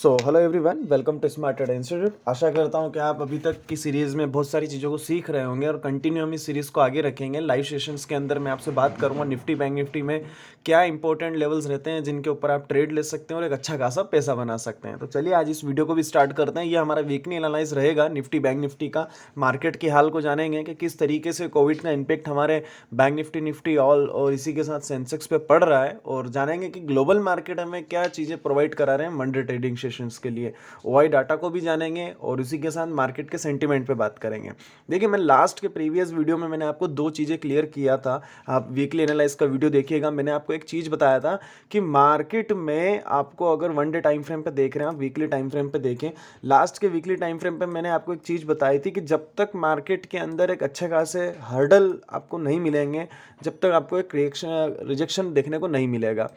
Hello everyone, welcome to smart trade institute. आशा करता हूं कि आप अभी तक की सीरीज़ में बहुत सारी चीज़ों को सीख रहे होंगे और कंटिन्यू हम इस सीरीज़ को आगे रखेंगे। लाइव सेशंस के अंदर मैं आपसे बात करूंगा निफ्टी बैंक निफ्टी में क्या इंपॉर्टेंट लेवल्स रहते हैं जिनके ऊपर आप ट्रेड ले सकते हैं और एक अच्छा खासा पैसा बना सकते हैं। तो चलिए आज इस वीडियो को भी स्टार्ट करते हैं। ये हमारा वीकली एनालाइज रहेगा निफ्टी बैंक निफ्टी का। मार्केट की हाल को जानेंगे कि किस तरीके से कोविड का इम्पेक्ट हमारे बैंक निफ्टी निफ्टी ऑल और इसी के साथ सेंसेक्स पे पड़ रहा है, और जानेंगे कि ग्लोबल मार्केट हमें क्या चीज़ें प्रोवाइड करा रहे हैं मंडे ट्रेडिंग सेशंस के लिए। ओआई डाटा को भी जानेंगे और उसी के साथ मार्केट के सेंटीमेंट पे बात करेंगे। देखिए, मैं लास्ट के प्रीवियस वीडियो में मैंने आपको दो चीज़ें क्लियर किया था। आप वीकली एनालाइज का वीडियो देखिएगा। मैंने आपको एक चीज़ बताया था कि मार्केट में आपको अगर वन डे टाइम फ्रेम पे देख रहे हैं, आप वीकली टाइम फ्रेम पे देखें। लास्ट के वीकली टाइम फ्रेम पे मैंने आपको एक चीज़ बताई थी कि जब तक मार्केट के अंदर एक अच्छे खासे हर्डल आपको नहीं मिलेंगे, जब तक आपको एक रिजेक्शन देखने को नहीं मिलेगा।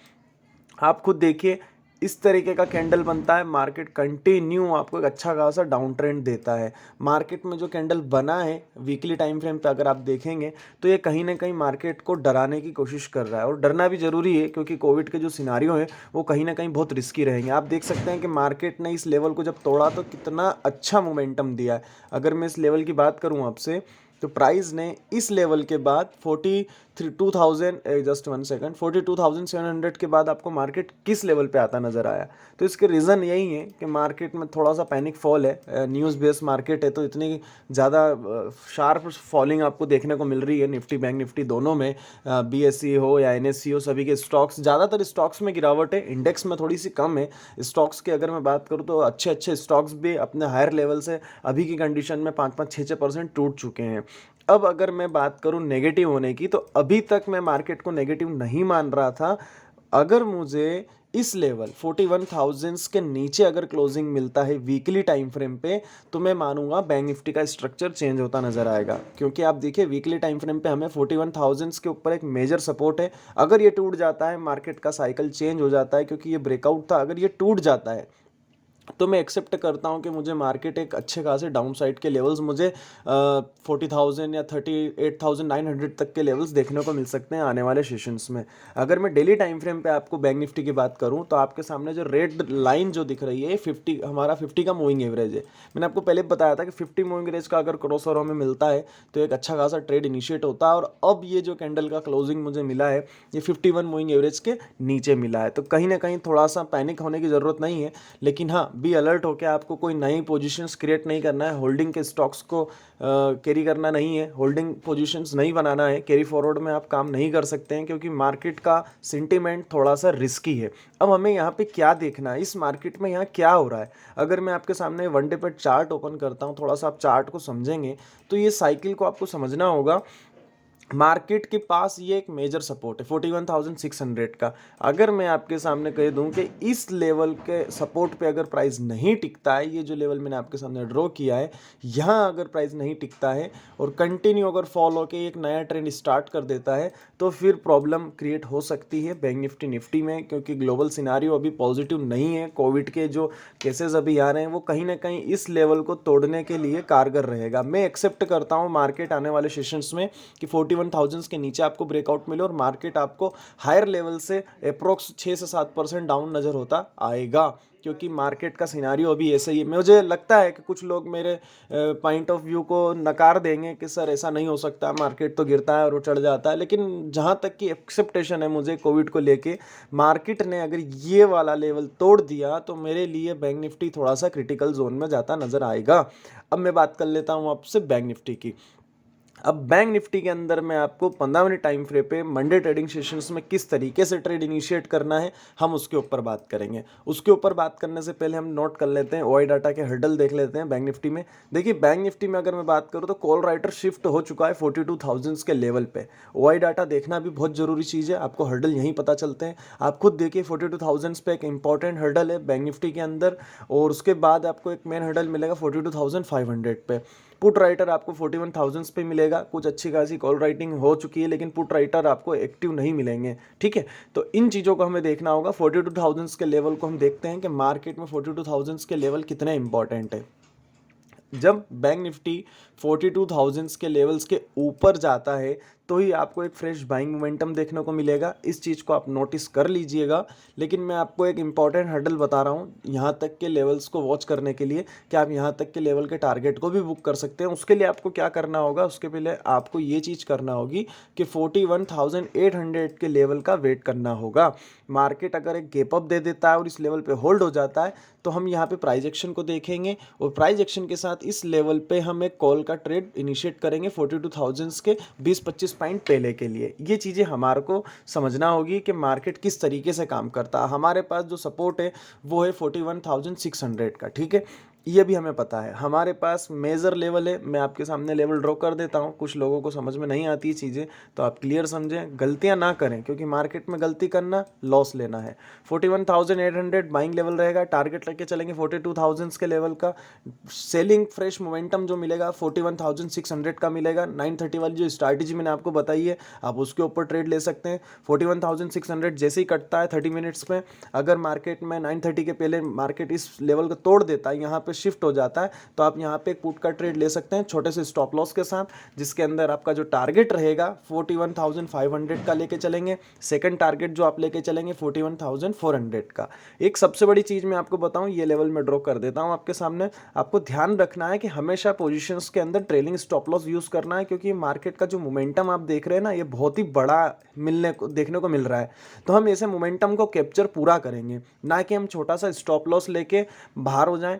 आप खुद देखिए, इस तरीके का कैंडल बनता है, मार्केट कंटिन्यू आपको एक अच्छा खासा डाउन ट्रेंड देता है। मार्केट में जो कैंडल बना है वीकली टाइम फ्रेम पे अगर आप देखेंगे तो ये कहीं ना कहीं मार्केट को डराने की कोशिश कर रहा है, और डरना भी ज़रूरी है क्योंकि कोविड के जो सिनारियो है वो कहीं ना कहीं बहुत रिस्की रहेंगे। आप देख सकते हैं कि मार्केट ने इस लेवल को जब तोड़ा तो कितना अच्छा मोमेंटम दिया है। अगर मैं इस लेवल की बात करूँ आपसे, तो प्राइस ने इस लेवल के बाद 42,700 के बाद आपको मार्केट किस लेवल पे आता नज़र आया। तो इसके रीज़न यही है कि मार्केट में थोड़ा सा पैनिक फॉल है। न्यूज़ बेस्ड मार्केट है तो इतनी ज़्यादा शार्प फॉलिंग आपको देखने को मिल रही है निफ्टी बैंक निफ्टी दोनों में। बीएसई हो या एनएससी हो, सभी के स्टॉक्स, ज़्यादातर स्टॉक्स में गिरावट है, इंडेक्स में थोड़ी सी कम है। स्टॉक्स की अगर मैं बात करूँ तो अच्छे अच्छे स्टॉक्स भी अपने हायर लेवल से अभी की कंडीशन में 5-5, 6-6% टूट चुके हैं। अब अगर मैं बात करूं नेगेटिव होने की, तो अभी तक मैं मार्केट को नेगेटिव नहीं मान रहा था। अगर मुझे इस लेवल 41,000 के नीचे अगर क्लोजिंग मिलता है वीकली टाइम फ्रेम पे, तो मैं मानूंगा बैंक निफ्टी का स्ट्रक्चर चेंज होता नजर आएगा। क्योंकि आप देखिए वीकली टाइम फ्रेम पे हमें 41,000 के ऊपर एक मेजर सपोर्ट है। अगर ये टूट जाता है, मार्केट का साइकिल चेंज हो जाता है, क्योंकि ये ब्रेकआउट था। अगर ये टूट जाता है तो मैं एक्सेप्ट करता हूं कि मुझे मार्केट एक अच्छे खासे डाउन साइड के लेवल्स मुझे 40,000 या 38,900 तक के लेवल्स देखने को मिल सकते हैं आने वाले सेशंस में। अगर मैं डेली टाइम फ्रेम पे आपको बैंक निफ्टी की बात करूं, तो आपके सामने जो रेड लाइन जो दिख रही है 50, हमारा 50 का मूविंग एवरेज है। मैंने आपको पहले बताया था कि 50 मूविंग एवरेज का अगर क्रॉस ओवर हमें मिलता है तो एक अच्छा खासा ट्रेड इनिशिएट होता है। और अब ये जो कैंडल का क्लोजिंग मुझे मिला है ये 51 मूविंग एवरेज के नीचे मिला है। तो कहीं ना कहीं थोड़ा सा पैनिक होने की ज़रूरत नहीं है, लेकिन हाँ, बी अलर्ट होकर आपको कोई नई पोजीशंस क्रिएट नहीं करना है। होल्डिंग के स्टॉक्स को कैरी करना नहीं है, होल्डिंग पोजीशंस नहीं बनाना है। कैरी फॉरवर्ड में आप काम नहीं कर सकते हैं क्योंकि मार्केट का सेंटीमेंट थोड़ा सा रिस्की है। अब हमें यहाँ पे क्या देखना है, इस मार्केट में यहाँ क्या हो रहा है। अगर मैं आपके सामने वन डे पर चार्ट ओपन करता हूँ, थोड़ा सा आप चार्ट को समझेंगे तो ये साइकिल को आपको समझना होगा। मार्केट के पास ये एक मेजर सपोर्ट है 41,600 का। अगर मैं आपके सामने कह दूं कि इस लेवल के सपोर्ट पे अगर प्राइस नहीं टिकता है, ये जो लेवल मैंने आपके सामने ड्रॉ किया है, यहाँ अगर प्राइस नहीं टिकता है और कंटिन्यू अगर फॉल होकर एक नया ट्रेंड स्टार्ट कर देता है, तो फिर प्रॉब्लम क्रिएट हो सकती है बैंक निफ्टी निफ्टी में। क्योंकि ग्लोबल सिनारियो अभी पॉजिटिव नहीं है। कोविड के जो केसेस अभी आ रहे हैं वो कहीं ना कहीं इस लेवल को तोड़ने के लिए कारगर रहेगा। मैं एक्सेप्ट करता हूँ मार्केट आने वाले सेशंस में कि 41,000 के नीचे आपको ब्रेकआउट मिले और मार्केट आपको हायर लेवल से अप्रोक्स 6 से 7% डाउन नज़र होता आएगा। क्योंकि मार्केट का सिनारियो अभी ऐसे ही है। मुझे लगता है कि कुछ लोग मेरे पॉइंट ऑफ व्यू को नकार देंगे कि सर ऐसा नहीं हो सकता, मार्केट तो गिरता है और वो चढ़ जाता है। लेकिन जहाँ तक कि एक्सेप्टेशन है मुझे कोविड को लेके, मार्केट ने अगर ये वाला लेवल तोड़ दिया तो मेरे लिए बैंक निफ्टी थोड़ा सा क्रिटिकल जोन में जाता नज़र आएगा। अब मैं बात कर लेता हूँ आपसे बैंक निफ्टी की। अब बैंक निफ्टी के अंदर मैं आपको 15 मिनट टाइम फ्रेम पे मंडे ट्रेडिंग सेशंस में किस तरीके से ट्रेड इनिशिएट करना है, हम उसके ऊपर बात करेंगे। उसके ऊपर बात करने से पहले हम नोट कर लेते हैं ओआई डाटा के हर्डल देख लेते हैं बैंक निफ्टी में। देखिए, बैंक निफ्टी में अगर मैं बात करूँ तो कॉल राइटर शिफ्ट हो चुका है 42,000 के लेवल पे। ओआई डाटा देखना भी बहुत जरूरी चीज़ है, आपको हर्डल यहीं पता चलते हैं। आप खुद देखिए 42,000 पे एक इंपॉर्टेंट हर्डल है बैंक निफ्टी के अंदर, और उसके बाद आपको एक मेन हर्डल मिलेगा 42,500 पे। पुट राइटर आपको 41,000 पे मिलेगा। कुछ अच्छी खासी कॉल राइटिंग हो चुकी है लेकिन पुट राइटर आपको एक्टिव नहीं मिलेंगे। ठीक है, तो इन चीज़ों को हमें देखना होगा। 42,000 के लेवल को हम देखते हैं कि मार्केट में 42,000 के लेवल कितने इंपॉर्टेंट है। जब बैंक निफ्टी 42,000 के लेवल्स के ऊपर जाता है तो ही आपको एक फ्रेश बाइंग मोमेंटम देखने को मिलेगा। इस चीज़ को आप नोटिस कर लीजिएगा। लेकिन मैं आपको एक इंपॉर्टेंट हर्डल बता रहा हूँ यहाँ तक के लेवल्स को वॉच करने के लिए कि आप यहाँ तक के लेवल के टारगेट को भी बुक कर सकते हैं। उसके लिए आपको क्या करना होगा, उसके पहले आपको ये चीज़ करना होगी कि 41,800 के लेवल का वेट करना होगा। मार्केट अगर एक गैप अप दे देता है और इस लेवल पे होल्ड हो जाता है तो हम यहाँ पे प्राइस एक्शन को देखेंगे और प्राइस एक्शन के साथ इस लेवल पे हम एक कॉल का ट्रेड इनिशिएट करेंगे 42,000 के 20-25 पॉइंट पहले के लिए। ये चीज़ें हमारे को समझना होगी कि मार्केट किस तरीके से काम करता है। हमारे पास जो सपोर्ट है वो है 41,600 का, ठीक है, ये भी हमें पता है। हमारे पास मेजर लेवल है, मैं आपके सामने लेवल ड्रॉ कर देता हूँ। कुछ लोगों को समझ में नहीं आती चीज़ें, तो आप क्लियर समझें, गलतियाँ ना करें, क्योंकि मार्केट में गलती करना लॉस लेना है। 41,800 बाइंग लेवल रहेगा, टारगेट लेके चलेंगे 42,000 के लेवल का। सेलिंग फ्रेश मोमेंटम जो मिलेगा 41,600 का मिलेगा। 930 वाली जो स्ट्रैटेजी मैंने आपको बताई है आप उसके ऊपर ट्रेड ले सकते हैं। 41,600 जैसे ही कटता है 30 मिनट्स में, अगर मार्केट में 930 के पहले मार्केट इस लेवल को तोड़ देता है, यहाँ पे शिफ्ट हो जाता है, तो आप यहाँ पे एक पुट का ट्रेड ले सकते हैं छोटे से स्टॉप लॉस के साथ, जिसके अंदर आपका जो टारगेट रहेगा 41,500 का लेके चलेंगे। सेकंड टारगेट जो आप लेके चलेंगे 41,400 का। एक सबसे बड़ी चीज़ मैं आपको बताऊं, ये लेवल में ड्रॉ कर देता हूं आपके सामने। आपको ध्यान रखना है कि हमेशा पोजीशंस के अंदर ट्रेलिंग स्टॉप लॉस यूज़ करना है, क्योंकि मार्केट का जो मोमेंटम आप देख रहे हैं ना, ये बहुत ही बड़ा देखने को मिल रहा है। तो हम ऐसे मोमेंटम को कैप्चर पूरा करेंगे, ना कि हम छोटा सा स्टॉप लॉस लेके बाहर हो जाएं।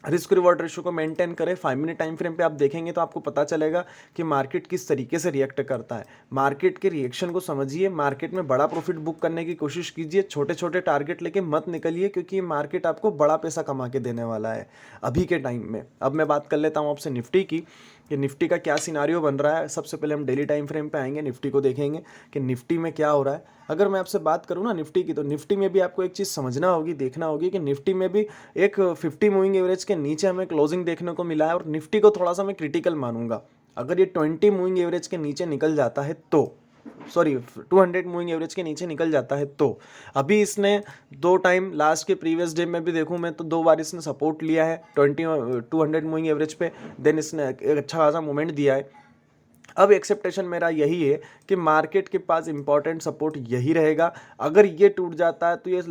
रिस्क रिवॉर्ड रेशियो को मेंटेन करें। 5 मिनट टाइम फ्रेम पे आप देखेंगे तो आपको पता चलेगा कि मार्केट किस तरीके से रिएक्ट करता है। मार्केट के रिएक्शन को समझिए, मार्केट में बड़ा प्रॉफिट बुक करने की कोशिश कीजिए, छोटे छोटे टारगेट लेके मत निकलिए, क्योंकि मार्केट आपको बड़ा पैसा कमा के देने वाला है अभी के टाइम में। अब मैं बात कर लेता हूँ आपसे निफ्टी की, कि निफ्टी का क्या सिनारियो बन रहा है। सबसे पहले हम डेली टाइम फ्रेम पे आएंगे, निफ्टी को देखेंगे कि निफ्टी में क्या हो रहा है। अगर मैं आपसे बात करूँ ना निफ्टी की, तो निफ्टी में भी आपको एक चीज़ समझना होगी, देखना होगी कि निफ्टी में भी एक 50 मूविंग एवरेज के नीचे हमें क्लोजिंग देखने को मिला है। और निफ्टी को थोड़ा सा मैं क्रिटिकल मानूंगा, अगर ये 20 मूविंग एवरेज के नीचे निकल जाता है तो, सॉरी 200 मूविंग एवरेज के नीचे निकल जाता है तो। अभी इसने 2 टाइम लास्ट के प्रीवियस डे में भी देखूं मैं तो 2 बार इसने सपोर्ट लिया है 200 मूविंग एवरेज पे, देन इसने एक अच्छा खासा मूवमेंट दिया है। अब एक्सेप्टेशन मेरा यही है कि मार्केट के पास इंपॉर्टेंट सपोर्ट यही रहेगा। अगर ये टूट जाता है तो ये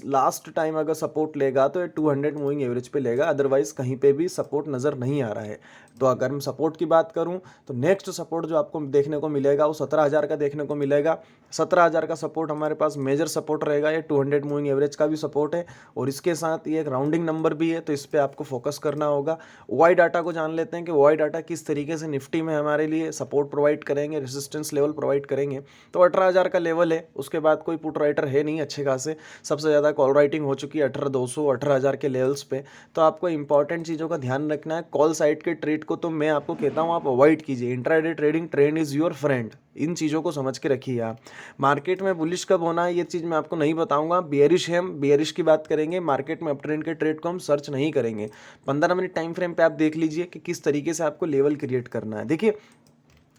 लास्ट टाइम अगर सपोर्ट लेगा तो ये 200 मूविंग एवरेज पे लेगा, अदरवाइज कहीं पे भी सपोर्ट नज़र नहीं आ रहा है। तो अगर मैं सपोर्ट की बात करूं तो नेक्स्ट सपोर्ट जो आपको देखने को मिलेगा वो 17,000 का देखने को मिलेगा। 17,000 का सपोर्ट हमारे पास मेजर सपोर्ट रहेगा। ये 200 मूविंग एवरेज का भी सपोर्ट है और इसके साथ ये एक राउंडिंग नंबर भी है, तो इस पर आपको फोकस करना होगा। वाई डाटा को जान लेते हैं कि वाई डाटा किस तरीके से निफ्टी में हमारे लिए सपोर्ट प्रोवाइड करेंगे, रेजिस्टेंस लेवल प्रोवाइड करेंगे। तो 18,000 का लेवल है, उसके बाद कोई पुट राइटर है नहीं अच्छे खासे, सबसे ज़्यादा कॉल राइटिंग हो चुकी है 18,200 18,000 के लेवल्स पे। तो आपको इंपॉर्टेंट चीज़ों का ध्यान रखना है। कॉल साइड के ट्रेड को तो मैं आपको कहता हूँ आप अवॉइड कीजिए। Intraday trading, trend is your friend, इन चीज़ों को समझ के रखिए आप। मार्केट में बुलिश कब होना है ये चीज़ मैं आपको नहीं बताऊंगा। बियरिश है, हम बियरिश की बात करेंगे, मार्केट में अप ट्रेंड के ट्रेड को हम सर्च नहीं करेंगे। 15 मिनट टाइम फ्रेम पे आप देख लीजिए कि किस तरीके से आपको लेवल क्रिएट करना है। देखिए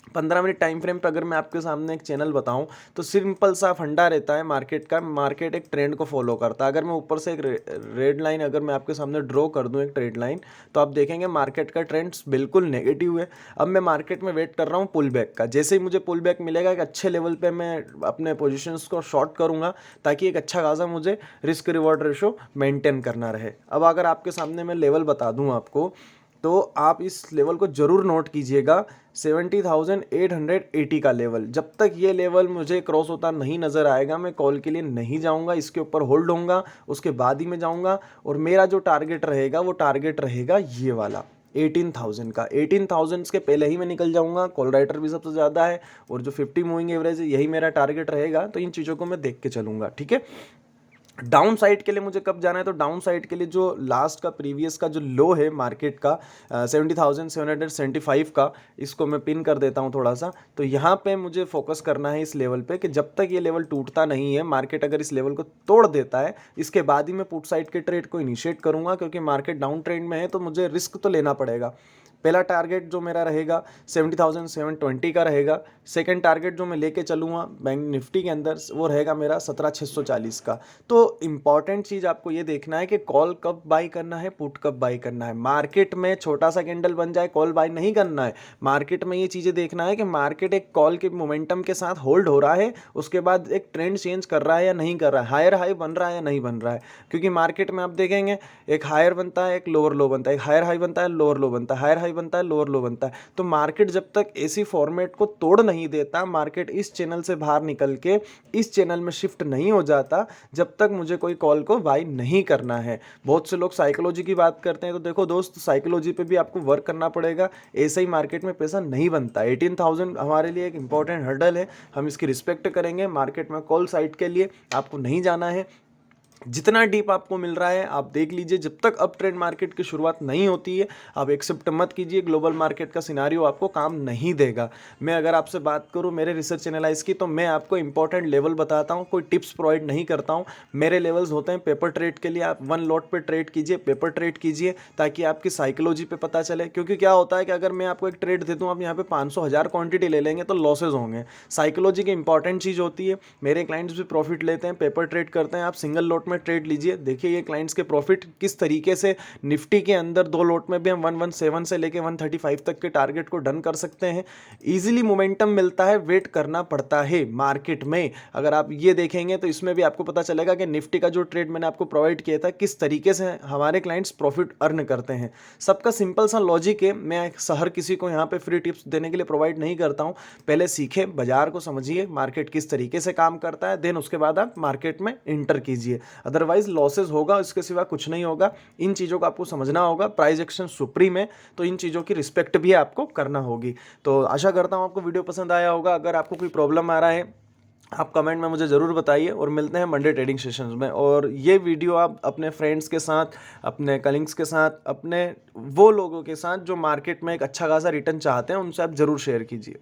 15 मिनट टाइम फ्रेम पे अगर मैं आपके सामने एक चैनल बताऊं तो सिंपल सा फंडा रहता है मार्केट का। मार्केट एक ट्रेंड को फॉलो करता है। अगर मैं ऊपर से एक रेड लाइन अगर मैं आपके सामने ड्रॉ कर दूं, एक ट्रेड लाइन, तो आप देखेंगे मार्केट का ट्रेंड बिल्कुल नेगेटिव है। अब मैं मार्केट में वेट कर रहा हूँ पुल बैक का। जैसे ही मुझे पुल बैक मिलेगा एक अच्छे लेवल पर मैं अपने पोजिशंस को शॉर्ट करूँगा, ताकि एक अच्छा खासा मुझे रिस्क रिवॉर्ड रेशो मेंटेन करना रहे। अब अगर आपके सामने मैं लेवल बता दूँ आपको, तो आप इस लेवल को जरूर नोट कीजिएगा, 70,880 का लेवल। जब तक ये लेवल मुझे क्रॉस होता नहीं नज़र आएगा मैं कॉल के लिए नहीं जाऊंगा, इसके ऊपर होल्ड होऊंगा, उसके बाद ही मैं जाऊंगा। और मेरा जो टारगेट रहेगा वो टारगेट रहेगा ये वाला 18,000 का। 18,000 के पहले ही मैं निकल जाऊंगा। कॉल राइटर भी सबसे ज़्यादा है और जो 50 मूविंग एवरेज है यही मेरा टारगेट रहेगा। तो इन चीज़ों को मैं देख के चलूंगा, ठीक है। डाउन साइड के लिए मुझे कब जाना है, तो डाउन साइड के लिए जो लास्ट का प्रीवियस का जो लो है मार्केट का 70,775 का, इसको मैं पिन कर देता हूं थोड़ा सा। तो यहाँ पे मुझे फोकस करना है इस लेवल पे कि जब तक ये लेवल टूटता नहीं है, मार्केट अगर इस लेवल को तोड़ देता है इसके बाद ही मैं पुट साइड के ट्रेड को इनिशिएट करूँगा, क्योंकि मार्केट डाउन ट्रेंड में है तो मुझे रिस्क तो लेना पड़ेगा। पहला टारगेट जो मेरा रहेगा 70,720 का रहेगा। सेकंड टारगेट जो मैं लेके चलूँगा बैंक निफ्टी के अंदर वो रहेगा मेरा 17,640 का। तो इंपॉर्टेंट चीज़ आपको ये देखना है कि कॉल कब बाई करना है, पुट कब बाई करना है। मार्केट में छोटा सा कैंडल बन जाए कॉल बाई नहीं करना है। मार्केट में ये चीज़ें देखना है कि मार्केट एक कॉल के मोमेंटम के साथ होल्ड हो रहा है, उसके बाद एक ट्रेंड चेंज कर रहा है या नहीं कर रहा है, हायर हाई बन रहा है या नहीं बन रहा है। क्योंकि मार्केट में आप देखेंगे एक हायर बनता है, एक लोअर लो बनता है, एक हायर हाई बनता है, लोअर लो बनता है, हायर हाई बनता है, लोअर लो बनता है। तो मार्केट जब तक ऐसी फॉर्मेट को तोड़ नहीं देता, मार्केट इस चैनल से बाहर निकल के इस चैनल में शिफ्ट नहीं हो जाता, जब तक मुझे कोई कॉल को बाई नहीं करना है। बहुत से लोग साइकोलॉजी की बात करते हैं, तो देखो दोस्त, साइकोलॉजी पे भी आपको वर्क करना पड़ेगा। ऐसे ही मार्केट में पैसा नहीं बनता। 18,000 हमारे लिए एक इंपॉर्टेंट हर्डल है, हम इसकी रिस्पेक्ट करेंगे। मार्केट में कॉल साइड के लिए आपको नहीं जाना है। जितना डीप आपको मिल रहा है आप देख लीजिए। जब तक अप ट्रेंड मार्केट की शुरुआत नहीं होती है आप एक्सेप्ट मत कीजिए। ग्लोबल मार्केट का सिनारियो आपको काम नहीं देगा। मैं अगर आपसे बात करूं मेरे रिसर्च एनालाइज की, तो मैं आपको इंपॉर्टेंट लेवल बताता हूं, कोई टिप्स प्रोवाइड नहीं करता हूं। मेरे लेवल्स होते हैं पेपर ट्रेड के लिए। आप 1 लॉट पे ट्रेड कीजिए, पेपर ट्रेड कीजिए, ताकि आपकी साइकोलॉजी पे पता चले। क्योंकि क्या होता है कि अगर मैं आपको एक ट्रेड दे दूँ, आप यहाँ पे 500,000 क्वांटिटी ले लेंगे तो लॉसेज होंगे। साइकोलॉजी की इंपॉर्टेंट चीज़ होती है। मेरे क्लाइंट्स भी प्रॉफिट लेते हैं, पेपर ट्रेड करते हैं। आप सिंगल लॉट में ट्रेड लीजिए, देखिए ये क्लाइंट्स के प्रॉफिट किस तरीके से। निफ्टी के अंदर 2 लॉट में भी हम 117 से लेके 135 तक के टारगेट को डन कर सकते हैं। इजीली मोमेंटम मिलता है, वेट करना पड़ता है मार्केट में। अगर आप ये देखेंगे तो इसमें भी आपको पता चलेगा कि निफ्टी का जो ट्रेड मैंने आपको प्रोवाइड किया था, किस तरीके से हमारे क्लाइंट्स प्रॉफिट अर्न करते हैं। सबका सिंपल सा लॉजिक है। मैं हर किसी को यहाँ पे फ्री टिप्स देने के लिए प्रोवाइड नहीं करता हूँ। पहले सीखें, बाजार को समझिए, मार्केट किस तरीके से काम करता है, देन उसके बाद आप मार्केट में इंटर कीजिए। अदरवाइज लॉसेज होगा, इसके सिवा कुछ नहीं होगा। इन चीज़ों को आपको समझना होगा। प्राइस एक्शन सुप्रीम है, तो इन चीज़ों की रिस्पेक्ट भी आपको करना होगी। तो आशा करता हूँ आपको वीडियो पसंद आया होगा। अगर आपको कोई प्रॉब्लम आ रहा है आप कमेंट में मुझे ज़रूर बताइए, और मिलते हैं मंडे ट्रेडिंग सेशंस में। और ये वीडियो आप अपने फ्रेंड्स के साथ, अपने कलीग्स के साथ, अपने वो लोगों के साथ जो मार्केट में एक अच्छा खासा रिटर्न चाहते हैं, उनसे आप ज़रूर शेयर कीजिए।